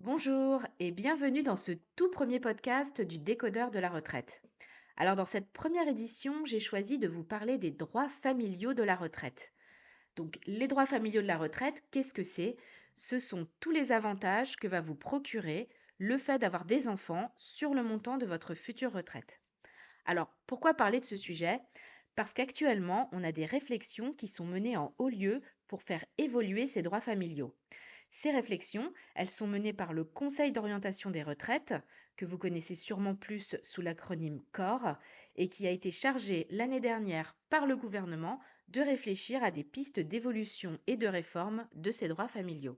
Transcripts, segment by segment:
Bonjour et bienvenue dans ce tout premier podcast du décodeur de la retraite. Alors dans cette première édition, j'ai choisi de vous parler des droits familiaux de la retraite. Donc les droits familiaux de la retraite, qu'est-ce que c'est? Ce sont tous les avantages que va vous procurer le fait d'avoir des enfants sur le montant de votre future retraite. Alors pourquoi parler de ce sujet? Parce qu'actuellement, on a des réflexions qui sont menées en haut lieu pour faire évoluer ces droits familiaux. Ces réflexions, elles sont menées par le Conseil d'orientation des retraites, que vous connaissez sûrement plus sous l'acronyme CORE, et qui a été chargé l'année dernière par le gouvernement de réfléchir à des pistes d'évolution et de réforme de ces droits familiaux.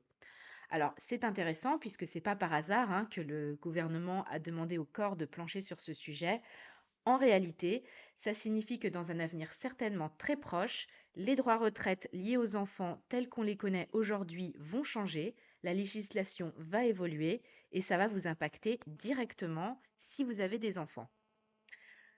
Alors, c'est intéressant puisque c'est pas par hasard que le gouvernement a demandé au corps de plancher sur ce sujet. En réalité, ça signifie que dans un avenir certainement très proche, les droits retraite liés aux enfants tels qu'on les connaît aujourd'hui vont changer, la législation va évoluer et ça va vous impacter directement si vous avez des enfants.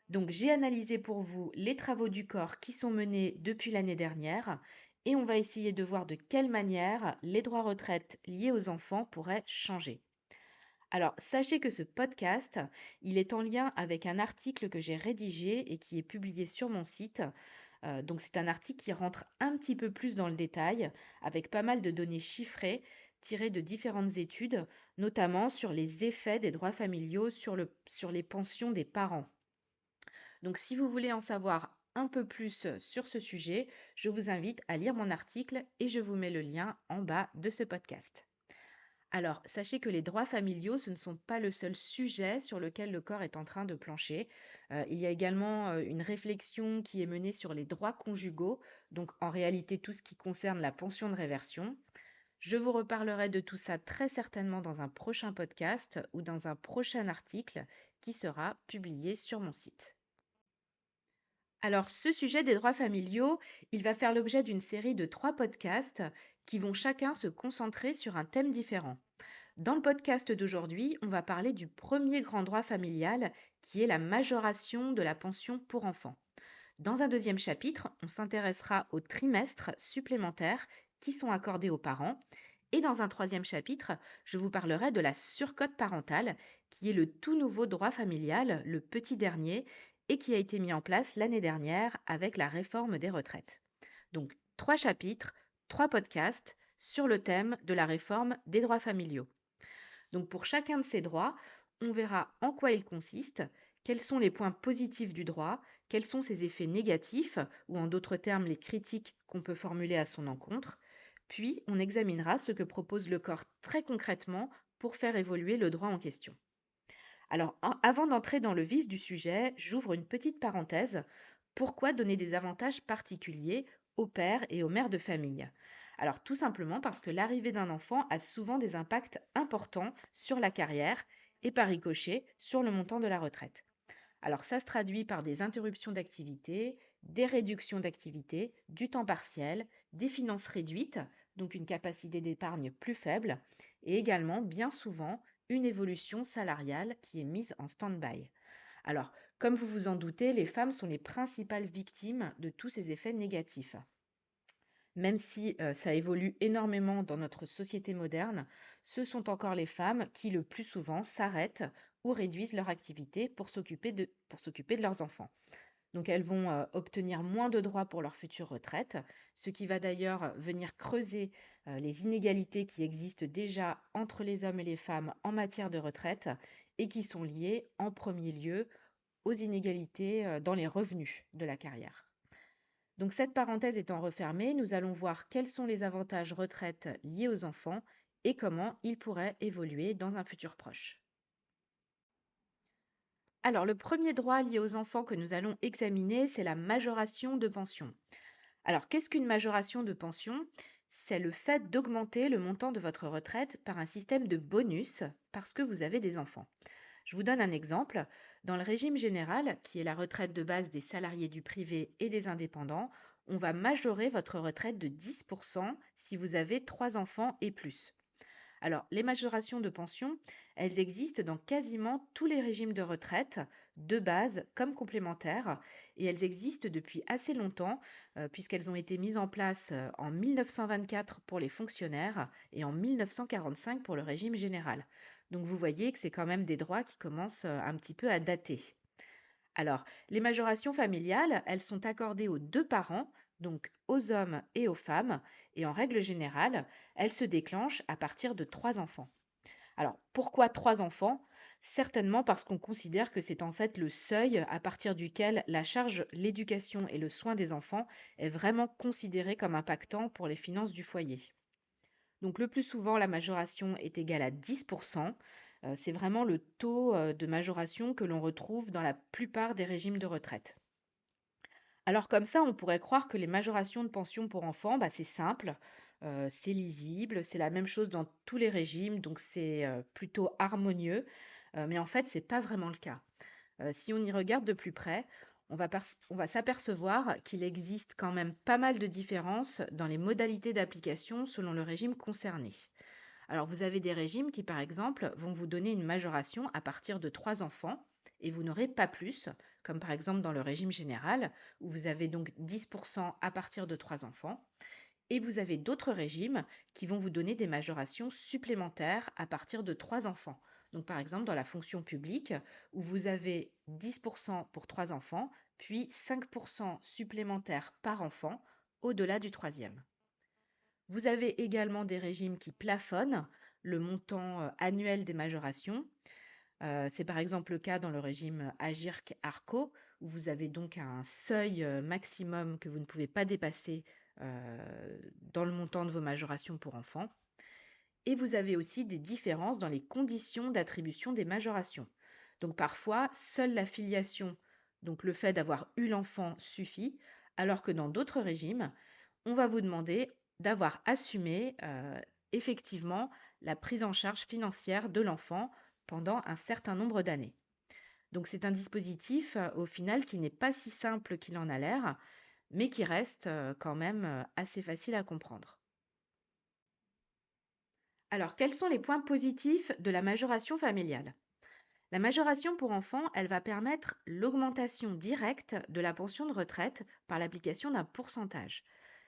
Donc j'ai analysé pour vous les travaux du corps qui sont menés depuis l'année dernière et on va essayer de voir de quelle manière les droits retraite liés aux enfants pourraient changer. Alors, sachez que ce podcast, il est en lien avec un article que j'ai rédigé et qui est publié sur mon site. Donc, c'est un article qui rentre un petit peu plus dans le détail, avec pas mal de données chiffrées tirées de différentes études, notamment sur les effets des droits familiaux sur les pensions des parents. Donc, si vous voulez en savoir un peu plus sur ce sujet, je vous invite à lire mon article et je vous mets le lien en bas de ce podcast. Alors, sachez que les droits familiaux, ce ne sont pas le seul sujet sur lequel le corps est en train de plancher. Il y a également une réflexion qui est menée sur les droits conjugaux, donc en réalité tout ce qui concerne la pension de réversion. Je vous reparlerai de tout ça très certainement dans un prochain podcast ou dans un prochain article qui sera publié sur mon site. Alors, ce sujet des droits familiaux, il va faire l'objet d'une série de 3 podcasts qui vont chacun se concentrer sur un thème différent. Dans le podcast d'aujourd'hui, on va parler du premier grand droit familial qui est la majoration de la pension pour enfants. Dans un deuxième chapitre, on s'intéressera aux trimestres supplémentaires qui sont accordés aux parents. Et dans un troisième chapitre, je vous parlerai de la surcote parentale, qui est le tout nouveau droit familial, le petit dernier, et qui a été mis en place l'année dernière avec la réforme des retraites. Donc, 3 chapitres, 3 podcasts sur le thème de la réforme des droits familiaux. Donc pour chacun de ces droits, on verra en quoi il consiste, quels sont les points positifs du droit, quels sont ses effets négatifs, ou en d'autres termes les critiques qu'on peut formuler à son encontre, puis on examinera ce que propose le corps très concrètement pour faire évoluer le droit en question. Alors avant d'entrer dans le vif du sujet, j'ouvre une petite parenthèse. Pourquoi donner des avantages particuliers aux pères et aux mères de famille? Alors tout simplement parce que l'arrivée d'un enfant a souvent des impacts importants sur la carrière et par ricochet sur le montant de la retraite. Alors ça se traduit par des interruptions d'activité, des réductions d'activité, du temps partiel, des finances réduites, donc une capacité d'épargne plus faible, et également bien souvent une évolution salariale qui est mise en stand-by. Alors, comme vous vous en doutez, les femmes sont les principales victimes de tous ces effets négatifs. Même si ça évolue énormément dans notre société moderne, ce sont encore les femmes qui le plus souvent s'arrêtent ou réduisent leur activité pour s'occuper de leurs enfants. Donc elles vont obtenir moins de droits pour leur future retraite, ce qui va d'ailleurs venir creuser les inégalités qui existent déjà entre les hommes et les femmes en matière de retraite et qui sont liées en premier lieu aux inégalités dans les revenus de la carrière. Donc cette parenthèse étant refermée, nous allons voir quels sont les avantages retraite liés aux enfants et comment ils pourraient évoluer dans un futur proche. Alors le premier droit lié aux enfants que nous allons examiner, c'est la majoration de pension. Alors qu'est-ce qu'une majoration de pension? C'est le fait d'augmenter le montant de votre retraite par un système de bonus parce que vous avez des enfants. Je vous donne un exemple. Dans le régime général, qui est la retraite de base des salariés du privé et des indépendants, on va majorer votre retraite de 10% si vous avez 3 enfants et plus. Alors, les majorations de pension, elles existent dans quasiment tous les régimes de retraite, de base comme complémentaires, et elles existent depuis assez longtemps, puisqu'elles ont été mises en place en 1924 pour les fonctionnaires et en 1945 pour le régime général. Donc vous voyez que c'est quand même des droits qui commencent un petit peu à dater. Alors, les majorations familiales, elles sont accordées aux deux parents, donc aux hommes et aux femmes, et en règle générale, elles se déclenchent à partir de trois enfants. Alors, pourquoi trois enfants? Certainement parce qu'on considère que c'est en fait le seuil à partir duquel la charge, l'éducation et le soin des enfants est vraiment considéré comme impactant pour les finances du foyer. Donc le plus souvent, la majoration est égale à 10%. C'est vraiment le taux de majoration que l'on retrouve dans la plupart des régimes de retraite. Alors comme ça, on pourrait croire que les majorations de pension pour enfants, c'est simple, c'est lisible, c'est la même chose dans tous les régimes, donc c'est plutôt harmonieux. Mais en fait, c'est pas vraiment le cas. Si on y regarde de plus près, on va s'apercevoir qu'il existe quand même pas mal de différences dans les modalités d'application selon le régime concerné. Alors, vous avez des régimes qui, par exemple, vont vous donner une majoration à partir de 3 enfants et vous n'aurez pas plus, comme par exemple dans le régime général, où vous avez donc 10% à partir de 3 enfants. Et vous avez d'autres régimes qui vont vous donner des majorations supplémentaires à partir de 3 enfants. Donc par exemple dans la fonction publique, où vous avez 10% pour 3 enfants, puis 5% supplémentaires par enfant au-delà du troisième. Vous avez également des régimes qui plafonnent le montant annuel des majorations. C'est par exemple le cas dans le régime Agirc-Arrco, où vous avez donc un seuil maximum que vous ne pouvez pas dépasser dans le montant de vos majorations pour enfants. Et vous avez aussi des différences dans les conditions d'attribution des majorations. Donc parfois, seule la filiation, donc le fait d'avoir eu l'enfant suffit, alors que dans d'autres régimes, on va vous demander d'avoir assumé effectivement la prise en charge financière de l'enfant pendant un certain nombre d'années. Donc c'est un dispositif au final qui n'est pas si simple qu'il en a l'air, mais qui reste quand même assez facile à comprendre. Alors, quels sont les points positifs de la majoration familiale? La majoration pour enfants, elle va permettre l'augmentation directe de la pension de retraite par l'application d'un pourcentage.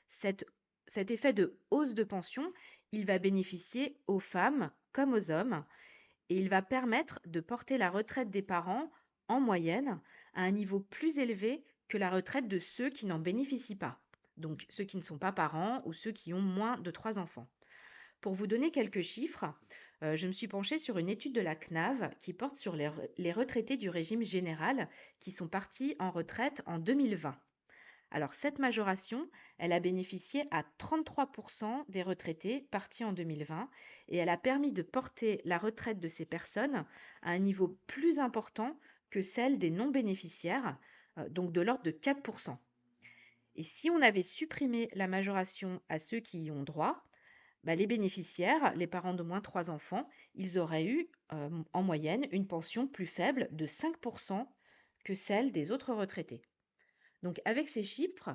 Cet, cet effet de hausse de pension, il va bénéficier aux femmes comme aux hommes et il va permettre de porter la retraite des parents en moyenne à un niveau plus élevé que la retraite de ceux qui n'en bénéficient pas. Donc ceux qui ne sont pas parents ou ceux qui ont moins de 3 enfants. Pour vous donner quelques chiffres, je me suis penchée sur une étude de la CNAV qui porte sur les retraités du régime général qui sont partis en retraite en 2020. Alors cette majoration, elle a bénéficié à 33% des retraités partis en 2020 et elle a permis de porter la retraite de ces personnes à un niveau plus important que celle des non-bénéficiaires, donc de l'ordre de 4%. Et si on avait supprimé la majoration à ceux qui y ont droit, les bénéficiaires, les parents d'au moins 3 enfants, ils auraient eu en moyenne une pension plus faible de 5% que celle des autres retraités. Donc avec ces chiffres,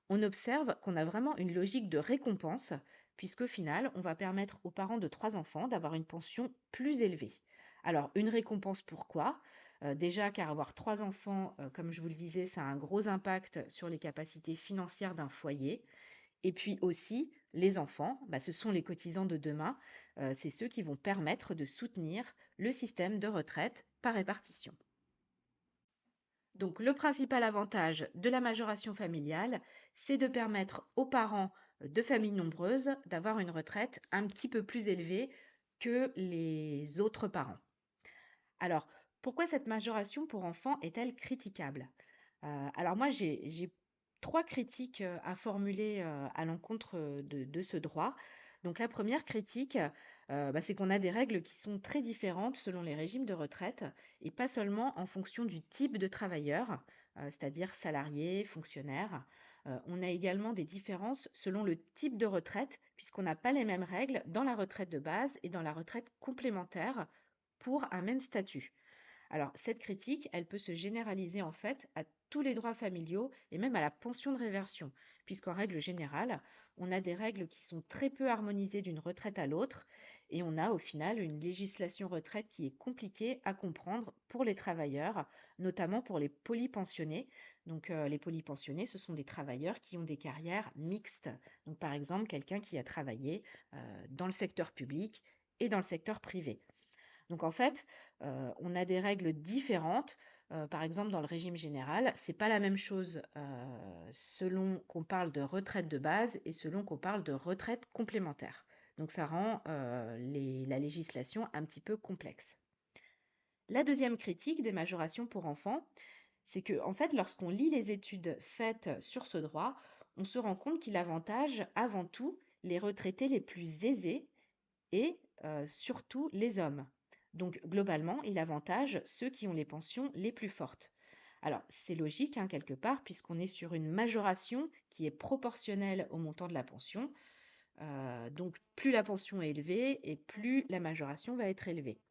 on observe qu'on a vraiment une logique de récompense, puisqu'au final, on va permettre aux parents de 3 enfants d'avoir une pension plus élevée. Alors, une récompense pourquoi? Déjà car avoir 3 enfants, comme je vous le disais, ça a un gros impact sur les capacités financières d'un foyer. Et puis aussi, les enfants, ce sont les cotisants de demain, c'est ceux qui vont permettre de soutenir le système de retraite par répartition. Donc le principal avantage de la majoration familiale, c'est de permettre aux parents de familles nombreuses d'avoir une retraite un petit peu plus élevée que les autres parents. Alors, pourquoi cette majoration pour enfants est-elle critiquable? Alors moi, j'ai 3 critiques, à formuler, à l'encontre, de ce droit. Donc la première critique, c'est qu'on a des règles qui sont très différentes selon les régimes de retraite et pas seulement en fonction du type de travailleur, c'est-à-dire salarié, fonctionnaire. On a également des différences selon le type de retraite puisqu'on n'a pas les mêmes règles dans la retraite de base et dans la retraite complémentaire pour un même statut. Alors, cette critique, elle peut se généraliser en fait à tous les droits familiaux et même à la pension de réversion, puisqu'en règle générale, on a des règles qui sont très peu harmonisées d'une retraite à l'autre et on a au final une législation retraite qui est compliquée à comprendre pour les travailleurs, notamment pour les polypensionnés. Donc les polypensionnés, ce sont des travailleurs qui ont des carrières mixtes. Donc par exemple, quelqu'un qui a travaillé dans le secteur public et dans le secteur privé. Donc en fait, on a des règles différentes. Par exemple, dans le régime général, c'est pas la même chose selon qu'on parle de retraite de base et selon qu'on parle de retraite complémentaire. Donc ça rend la législation un petit peu complexe. La deuxième critique des majorations pour enfants, c'est que en fait, lorsqu'on lit les études faites sur ce droit, on se rend compte qu'il avantage avant tout les retraités les plus aisés et surtout les hommes. Donc globalement, il avantage ceux qui ont les pensions les plus fortes. Alors c'est logique hein, quelque part puisqu'on est sur une majoration qui est proportionnelle au montant de la pension. Donc plus la pension est élevée et plus la majoration va être élevée.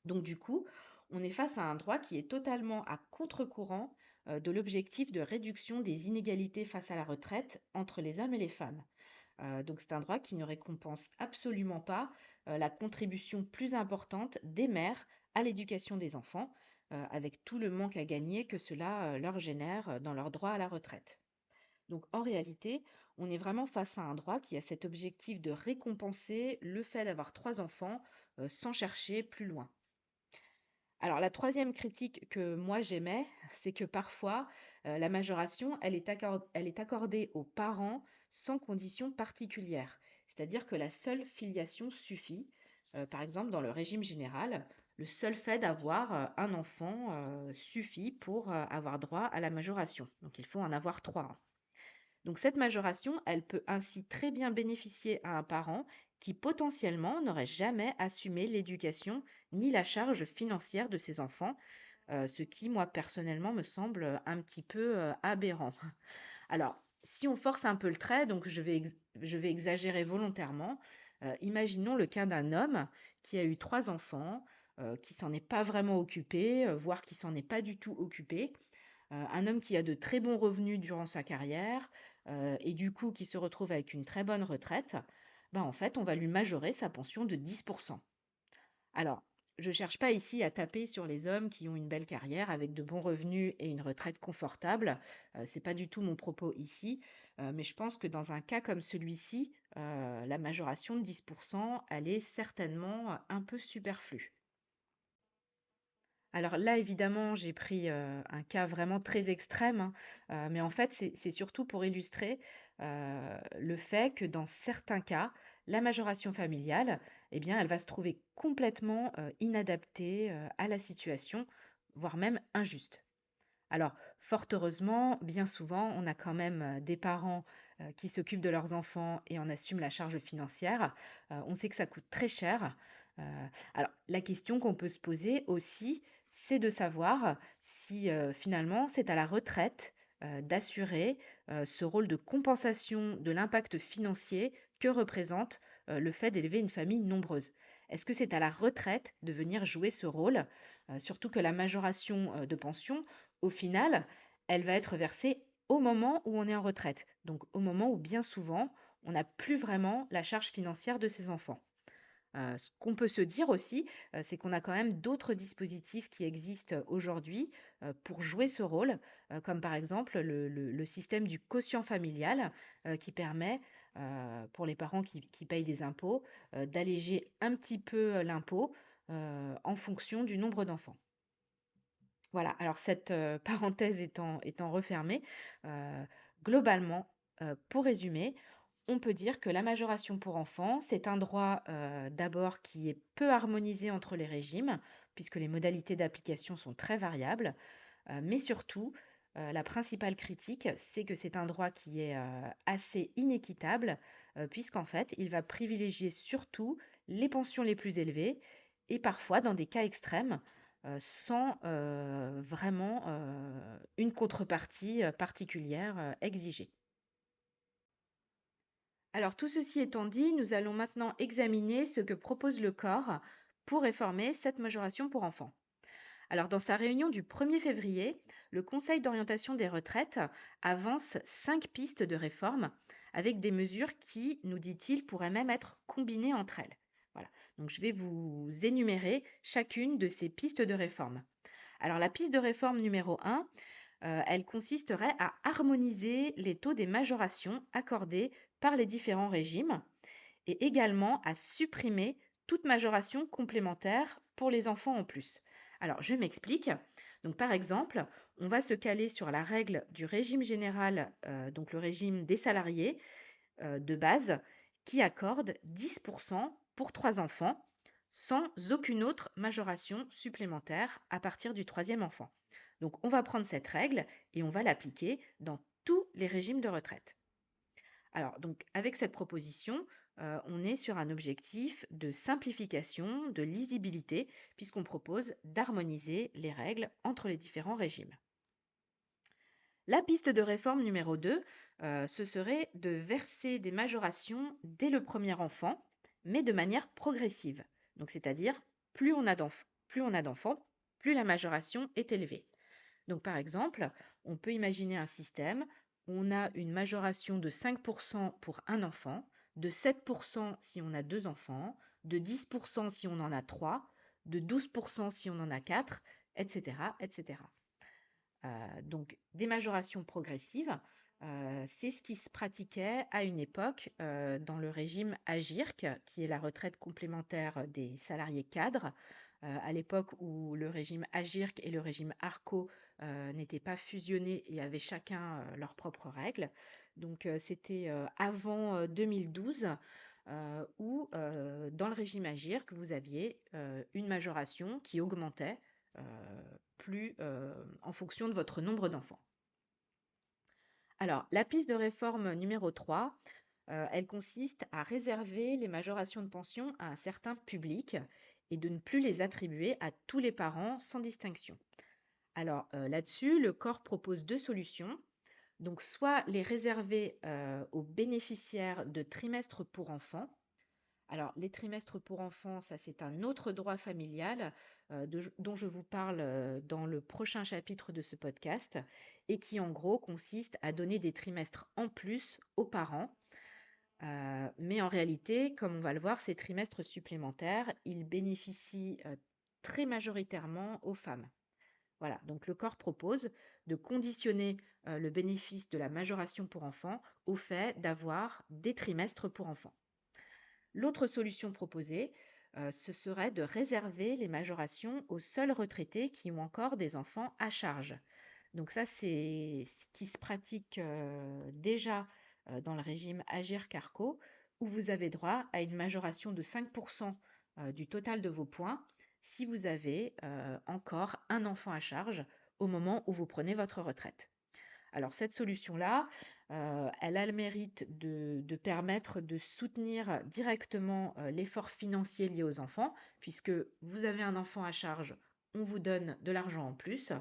Donc du coup, on est face à un droit qui est totalement à contre-courant de l'objectif de réduction des inégalités face à la retraite entre les hommes et les femmes. Donc c'est un droit qui ne récompense absolument pas la contribution plus importante des mères à l'éducation des enfants, avec tout le manque à gagner que cela leur génère dans leur droit à la retraite. Donc en réalité, on est vraiment face à un droit qui a cet objectif de récompenser le fait d'avoir trois enfants sans chercher plus loin. Alors la troisième critique que moi j'émets, c'est que parfois la majoration, elle est accordée aux parents sans condition particulière. C'est-à-dire que la seule filiation suffit. Par exemple, dans le régime général, le seul fait d'avoir un enfant suffit pour avoir droit à la majoration. Donc il faut en avoir trois, hein. Donc cette majoration, elle peut ainsi très bien bénéficier à un parent qui potentiellement n'aurait jamais assumé l'éducation ni la charge financière de ses enfants, ce qui, moi, personnellement, me semble un petit peu aberrant. Alors, si on force un peu le trait, donc je vais exagérer volontairement, imaginons le cas d'un homme qui a eu trois enfants, qui s'en est pas vraiment occupé, voire qui s'en est pas du tout occupé, un homme qui a de très bons revenus durant sa carrière et du coup qui se retrouve avec une très bonne retraite, ben en fait, on va lui majorer sa pension de 10%. Alors, je ne cherche pas ici à taper sur les hommes qui ont une belle carrière avec de bons revenus et une retraite confortable. C'est pas du tout mon propos ici, mais je pense que dans un cas comme celui-ci, la majoration de 10%, elle est certainement un peu superflue. Alors là, évidemment, j'ai pris, un cas vraiment très extrême, hein, mais en fait, c'est surtout pour illustrer, le fait que dans certains cas, la majoration familiale, eh bien, elle va se trouver complètement, inadaptée, à la situation, voire même injuste. Alors, fort heureusement, bien souvent, on a quand même, des parents, qui s'occupent de leurs enfants et en assument la charge financière. On sait que ça coûte très cher. Heu, alors la question qu'on peut se poser aussi, c'est de savoir si, finalement, c'est à la retraite, d'assurer, ce rôle de compensation de l'impact financier que représente, le fait d'élever une famille nombreuse. Est-ce que c'est à la retraite de venir jouer ce rôle? Surtout que la majoration, de pension, au final, elle va être versée au moment où on est en retraite. Donc au moment où bien souvent, on n'a plus vraiment la charge financière de ses enfants. Ce qu'on peut se dire aussi, c'est qu'on a quand même d'autres dispositifs qui existent aujourd'hui, pour jouer ce rôle, comme par exemple le système du quotient familial, qui permet, pour les parents qui payent des impôts, d'alléger un petit peu, l'impôt, en fonction du nombre d'enfants. Voilà, alors cette, parenthèse étant refermée, heu, globalement, pour résumer, on peut dire que la majoration pour enfants, c'est un droit, d'abord qui est peu harmonisé entre les régimes, puisque les modalités d'application sont très variables, mais surtout, la principale critique, c'est que c'est un droit qui est, assez inéquitable, puisqu'en fait, il va privilégier surtout les pensions les plus élevées et parfois, dans des cas extrêmes, sans, vraiment, une contrepartie, particulière, exigée. Alors tout ceci étant dit, nous allons maintenant examiner ce que propose le corps pour réformer cette majoration pour enfants. Alors dans sa réunion du 1er février, le Conseil d'orientation des retraites avance 5 pistes de réforme avec des mesures qui, nous dit-il, pourraient même être combinées entre elles. Voilà. Donc je vais vous énumérer chacune de ces pistes de réforme. Alors la piste de réforme numéro 1, elle consisterait à harmoniser les taux des majorations accordées par les différents régimes et également à supprimer toute majoration complémentaire pour les enfants en plus. Alors, je m'explique. Donc, par exemple, on va se caler sur la règle du régime général, donc le régime des salariés de base, qui accorde 10% pour 3 enfants, sans aucune autre majoration supplémentaire à partir du troisième enfant. Donc, on va prendre cette règle et on va l'appliquer dans tous les régimes de retraite. Alors, donc, avec cette proposition, on est sur un objectif de simplification, de lisibilité, puisqu'on propose d'harmoniser les règles entre les différents régimes. La piste de réforme numéro 2, ce serait de verser des majorations dès le premier enfant, mais de manière progressive. Donc, c'est-à-dire, plus on a d'enfants, plus la majoration est élevée. Donc, par exemple, on peut imaginer un système où on a une majoration de 5% pour un enfant, de 7% si on a 2 enfants, de 10% si on en a 3, de 12% si on en a 4, etc., etc. Donc, des majorations progressives, c'est ce qui se pratiquait à une époque dans le régime AGIRC, qui est la retraite complémentaire des salariés cadres, à l'époque où le régime AGIRC et le régime ARCO n'étaient pas fusionnés et avaient chacun leurs propres règles. Donc, c'était avant 2012 où, dans le régime AGIRC, vous aviez une majoration qui augmentait plus en fonction de votre nombre d'enfants. Alors, la piste de réforme numéro 3, elle consiste à réserver les majorations de pension à un certain public et de ne plus les attribuer à tous les parents sans distinction. Alors là-dessus, le corps propose 2 solutions. Donc, soit les réserver aux bénéficiaires de trimestres pour enfants. Alors, les trimestres pour enfants, ça c'est un autre droit familial dont je vous parle dans le prochain chapitre de ce podcast et qui en gros consiste à donner des trimestres en plus aux parents. Mais en réalité, comme on va le voir, ces trimestres supplémentaires, ils bénéficient très majoritairement aux femmes. Voilà, donc le corps propose de conditionner le bénéfice de la majoration pour enfants au fait d'avoir des trimestres pour enfants. L'autre solution proposée, ce serait de réserver les majorations aux seuls retraités qui ont encore des enfants à charge. Donc ça, c'est ce qui se pratique déjà dans le régime Agir-Carco, où vous avez droit à une majoration de 5% du total de vos points si vous avez encore un enfant à charge au moment où vous prenez votre retraite. Alors cette solution-là, elle a le mérite de permettre de soutenir directement l'effort financier lié aux enfants, puisque vous avez un enfant à charge, on vous donne de l'argent en plus.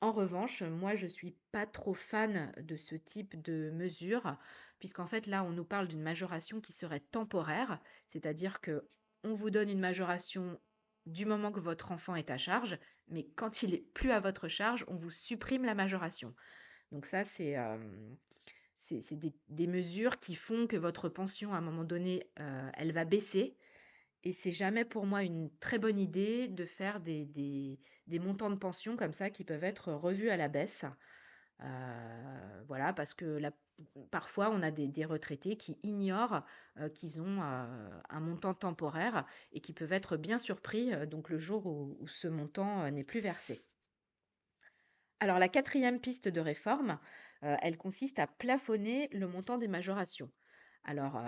En revanche, moi, je ne suis pas trop fan de ce type de mesure, puisqu'en fait, là, on nous parle d'une majoration qui serait temporaire, c'est-à-dire que on vous donne une majoration du moment que votre enfant est à charge, mais quand il est plus à votre charge, on vous supprime la majoration. Donc ça, c'est des mesures qui font que votre pension, à un moment donné, elle va baisser. Et c'est jamais pour moi une très bonne idée de faire des montants de pension comme ça qui peuvent être revus à la baisse. Voilà, parce que parfois, on a des retraités qui ignorent qu'ils ont un montant temporaire et qui peuvent être bien surpris donc le jour où ce montant n'est plus versé. Alors la quatrième piste de réforme, elle consiste à plafonner le montant des majorations. Alors,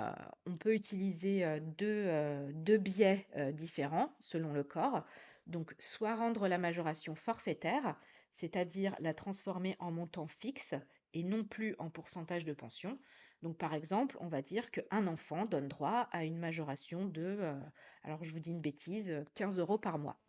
on peut utiliser deux biais différents selon le corps. Donc, soit rendre la majoration forfaitaire, c'est-à-dire la transformer en montant fixe et non plus en pourcentage de pension. Donc, par exemple, on va dire qu'un enfant donne droit à une majoration de, alors je vous dis une bêtise, 15 euros par mois.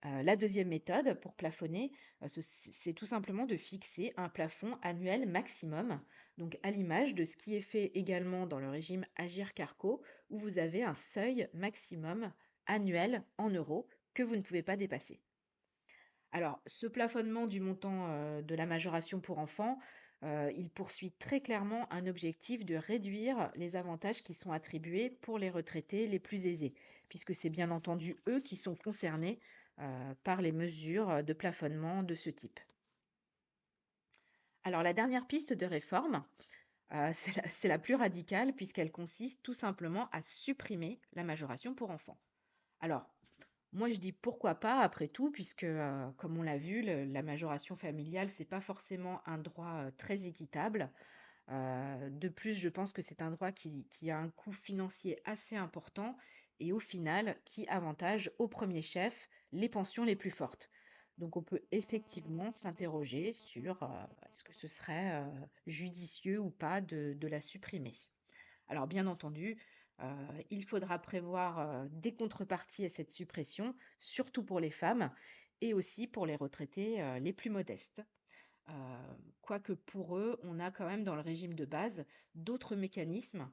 La deuxième méthode pour plafonner, c'est tout simplement de fixer un plafond annuel maximum, donc à l'image de ce qui est fait également dans le régime Agir-Carco, où vous avez un seuil maximum annuel en euros que vous ne pouvez pas dépasser. Alors, ce plafonnement du montant de la majoration pour enfants, il poursuit très clairement un objectif de réduire les avantages qui sont attribués pour les retraités les plus aisés, puisque c'est bien entendu eux qui sont concernés par les mesures de plafonnement de ce type. Alors la dernière piste de réforme, c'est la plus radicale puisqu'elle consiste tout simplement à supprimer la majoration pour enfants. Alors, moi je dis pourquoi pas après tout, puisque comme on l'a vu, la majoration familiale, c'est pas forcément un droit très équitable. De plus, je pense que c'est un droit qui a un coût financier assez important et au final qui avantage au premier chef les pensions les plus fortes. Donc on peut effectivement s'interroger sur est-ce que ce serait judicieux ou pas de la supprimer. Alors bien entendu, il faudra prévoir des contreparties à cette suppression, surtout pour les femmes et aussi pour les retraités les plus modestes. Quoique pour eux, on a quand même dans le régime de base d'autres mécanismes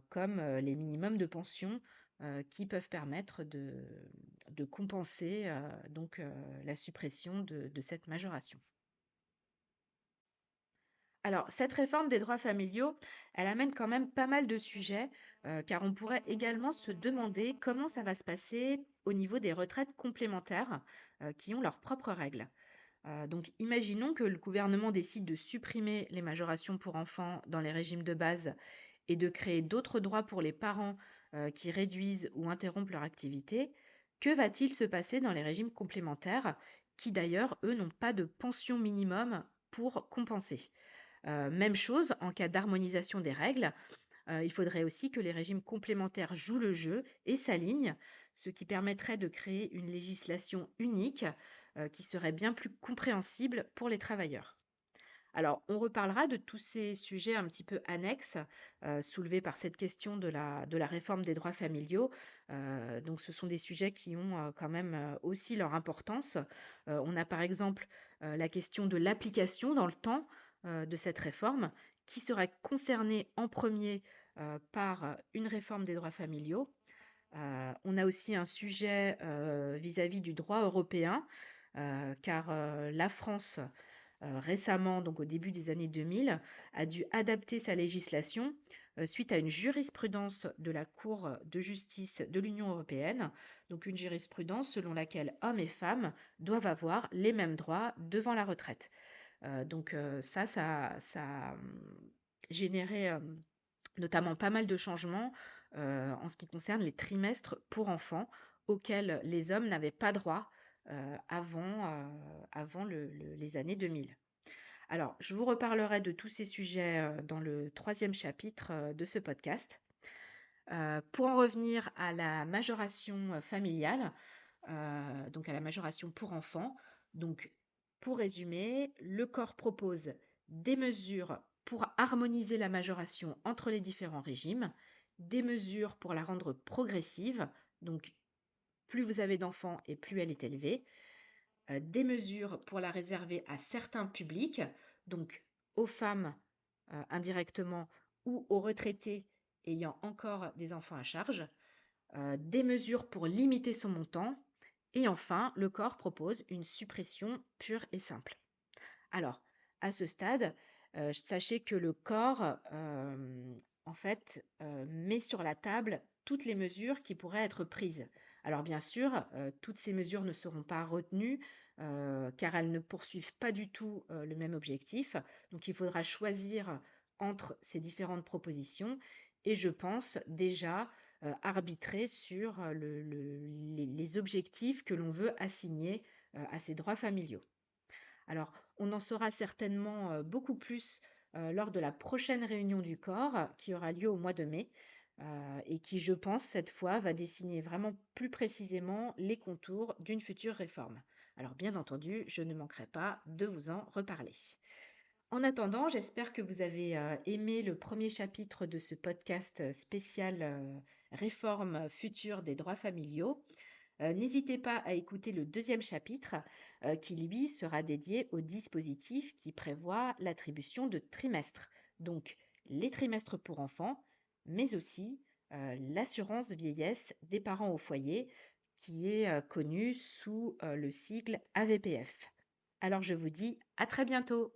comme les minimums de pension qui peuvent permettre de compenser la suppression de cette majoration. Alors, cette réforme des droits familiaux, elle amène quand même pas mal de sujets, car on pourrait également se demander comment ça va se passer au niveau des retraites complémentaires qui ont leurs propres règles. Donc, imaginons que le gouvernement décide de supprimer les majorations pour enfants dans les régimes de base et de créer d'autres droits pour les parents qui réduisent ou interrompent leur activité. Que va-t-il se passer dans les régimes complémentaires qui d'ailleurs, eux, n'ont pas de pension minimum pour compenser? Même chose en cas d'harmonisation des règles. Il faudrait aussi que les régimes complémentaires jouent le jeu et s'alignent, ce qui permettrait de créer une législation unique qui serait bien plus compréhensible pour les travailleurs. Alors, on reparlera de tous ces sujets un petit peu annexes soulevés par cette question de la réforme des droits familiaux. Donc, ce sont des sujets qui ont quand même aussi leur importance. On a par exemple la question de l'application dans le temps de cette réforme qui serait concernée en premier par une réforme des droits familiaux. On a aussi un sujet vis-à-vis du droit européen, car la France récemment, donc au début des années 2000, a dû adapter sa législation suite à une jurisprudence de la Cour de justice de l'Union européenne, donc une jurisprudence selon laquelle hommes et femmes doivent avoir les mêmes droits devant la retraite. Ça a généré notamment pas mal de changements en ce qui concerne les trimestres pour enfants auxquels les hommes n'avaient pas droit avant les années 2000. Alors, je vous reparlerai de tous ces sujets dans le troisième chapitre de ce podcast. Pour en revenir à la majoration familiale, donc à la majoration pour enfants, donc pour résumer, le corps propose des mesures pour harmoniser la majoration entre les différents régimes, des mesures pour la rendre progressive, donc plus vous avez d'enfants et plus elle est élevée, des mesures pour la réserver à certains publics, donc aux femmes indirectement ou aux retraités ayant encore des enfants à charge, des mesures pour limiter son montant, et enfin, le corps propose une suppression pure et simple. Alors, à ce stade, sachez que le corps, en fait, met sur la table toutes les mesures qui pourraient être prises. Alors bien sûr, toutes ces mesures ne seront pas retenues, car elles ne poursuivent pas du tout, le même objectif. Donc il faudra choisir entre ces différentes propositions et je pense déjà, arbitrer sur, les objectifs que l'on veut assigner, à ces droits familiaux. Alors, on en saura certainement beaucoup plus lors de la prochaine réunion du corps qui aura lieu au mois de mai et qui, je pense, cette fois, va dessiner vraiment plus précisément les contours d'une future réforme. Alors, bien entendu, je ne manquerai pas de vous en reparler. En attendant, j'espère que vous avez aimé le premier chapitre de ce podcast spécial réforme future des droits familiaux. N'hésitez pas à écouter le deuxième chapitre qui, lui, sera dédié au dispositif qui prévoit l'attribution de trimestres. Donc, les trimestres pour enfants, mais aussi l'assurance vieillesse des parents au foyer qui est connue sous le sigle AVPF. Alors, je vous dis à très bientôt.